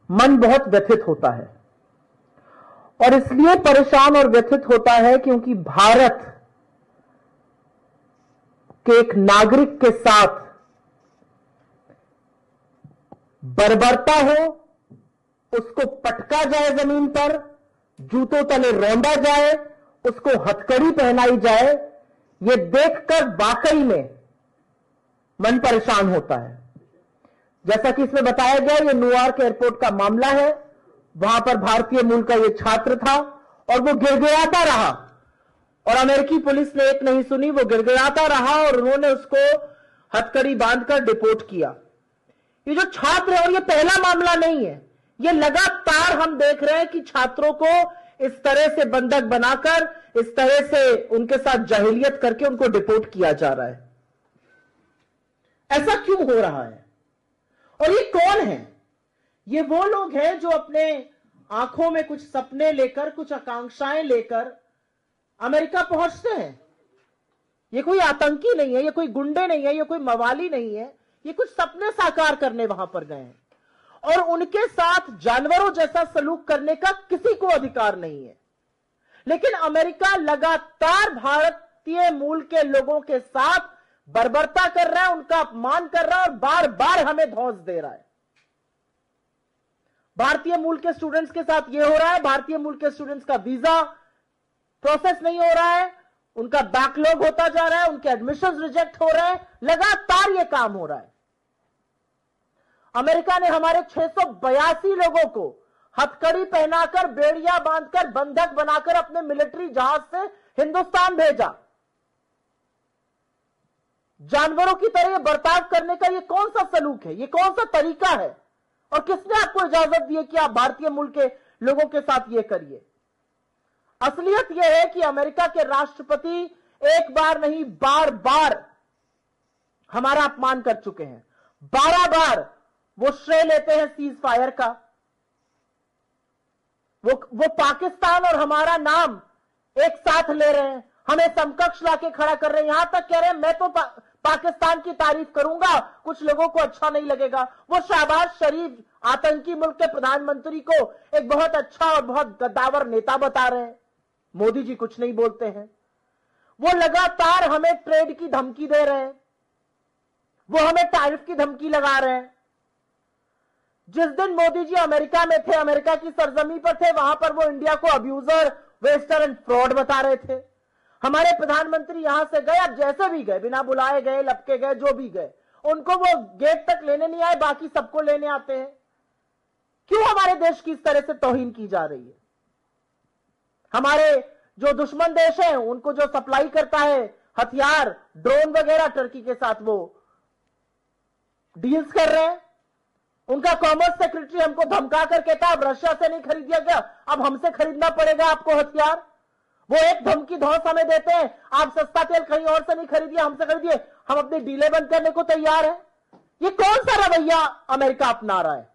मन बहुत व्यथित होता है, और इसलिए परेशान और व्यथित होता है क्योंकि भारत के एक नागरिक के साथ बर्बरता हो, उसको पटका जाए जमीन पर, जूतों तले रौंदा जाए, उसको हथकड़ी पहनाई जाए, यह देखकर वाकई में मन परेशान होता है। जैसा कि इसमें बताया गया, यह न्यूयॉर्क एयरपोर्ट का मामला है। वहां पर भारतीय मूल का यह छात्र था और वो गिड़गिड़ाता रहा, और अमेरिकी पुलिस ने एक नहीं सुनी, वो गिड़गिड़ाता रहा और उन्होंने उसको हथकड़ी बांधकर डिपोर्ट किया। ये जो छात्र है, और ये पहला मामला नहीं है, ये लगातार हम देख रहे हैं कि छात्रों को इस तरह से बंधक बनाकर, इस तरह से उनके साथ जाहिलियत करके उनको डिपोर्ट किया जा रहा है। ऐसा क्यों हो रहा है? और ये कौन है? ये वो लोग हैं जो अपने आंखों में कुछ सपने लेकर, कुछ आकांक्षाएं लेकर अमेरिका पहुंचते हैं। ये कोई आतंकी नहीं है, ये कोई गुंडे नहीं है, ये कोई मवाली नहीं है, ये कुछ सपने साकार करने वहां पर गए हैं, और उनके साथ जानवरों जैसा सलूक करने का किसी को अधिकार नहीं है। लेकिन अमेरिका लगातार भारतीय मूल के लोगों के साथ बर्बरता कर रहा है, उनका अपमान कर रहा है, और बार बार हमें धौंस दे रहा है। भारतीय मूल के स्टूडेंट्स के साथ यह हो रहा है, भारतीय मूल के स्टूडेंट्स का वीजा प्रोसेस नहीं हो रहा है, उनका बैकलॉग होता जा रहा है, उनके एडमिशंस रिजेक्ट हो रहे हैं, लगातार यह काम हो रहा है। अमेरिका ने हमारे 682 लोगों को हथकड़ी पहनाकर, बेड़ियां बांधकर, बंधक बनाकर अपने मिलिट्री जहाज से हिंदुस्तान भेजा। जानवरों की तरह बर्ताव करने का यह कौन सा सलूक है? यह कौन सा तरीका है? और किसने आपको इजाजत दी है कि आप भारतीय मूल के लोगों के साथ यह करिए? असलियत यह है कि अमेरिका के राष्ट्रपति एक बार नहीं, बार बार हमारा अपमान कर चुके हैं। 12 बार वो श्रेय लेते हैं सीज फायर का। वो पाकिस्तान और हमारा नाम एक साथ ले रहे हैं, हमें समकक्ष लाके खड़ा कर रहे हैं, यहां तक कह रहे हैं मैं तो पाकिस्तान की तारीफ करूंगा, कुछ लोगों को अच्छा नहीं लगेगा। वो शहबाज शरीफ, आतंकी मुल्क के प्रधानमंत्री को एक बहुत अच्छा और बहुत गद्दावर नेता बता रहे हैं। मोदी जी कुछ नहीं बोलते हैं। वो लगातार हमें ट्रेड की धमकी दे रहे हैं, वो हमें टैरिफ की धमकी लगा रहे हैं। जिस दिन मोदी जी अमेरिका में थे, अमेरिका की सरजमी पर थे, वहां पर वो इंडिया को अब्यूजर, वेस्टर एंड फ्रॉड बता रहे थे। हमारे प्रधानमंत्री यहां से गए, अब जैसे भी गए, बिना बुलाए गए, लपके गए, जो भी गए, उनको वो गेट तक लेने नहीं आए, बाकी सबको लेने आते हैं। क्यों हमारे देश की इस तरह से तौहीन की जा रही है? हमारे जो दुश्मन देश हैं, उनको जो सप्लाई करता है हथियार, ड्रोन वगैरह, टर्की के साथ वो डील्स कर रहे हैं। उनका कॉमर्स सेक्रेटरी हमको धमका कर कहता अब रशिया से नहीं खरीदिया गया, अब हमसे खरीदना पड़ेगा आपको हथियार। वो एक धमकी धौंस हमें देते हैं, आप सस्ता तेल कहीं और से नहीं खरीदिए, हमसे खरीदिए, हम अपनी डीलें बंद करने को तैयार हैं। ये कौन सा रवैया अमेरिका अपना रहा है?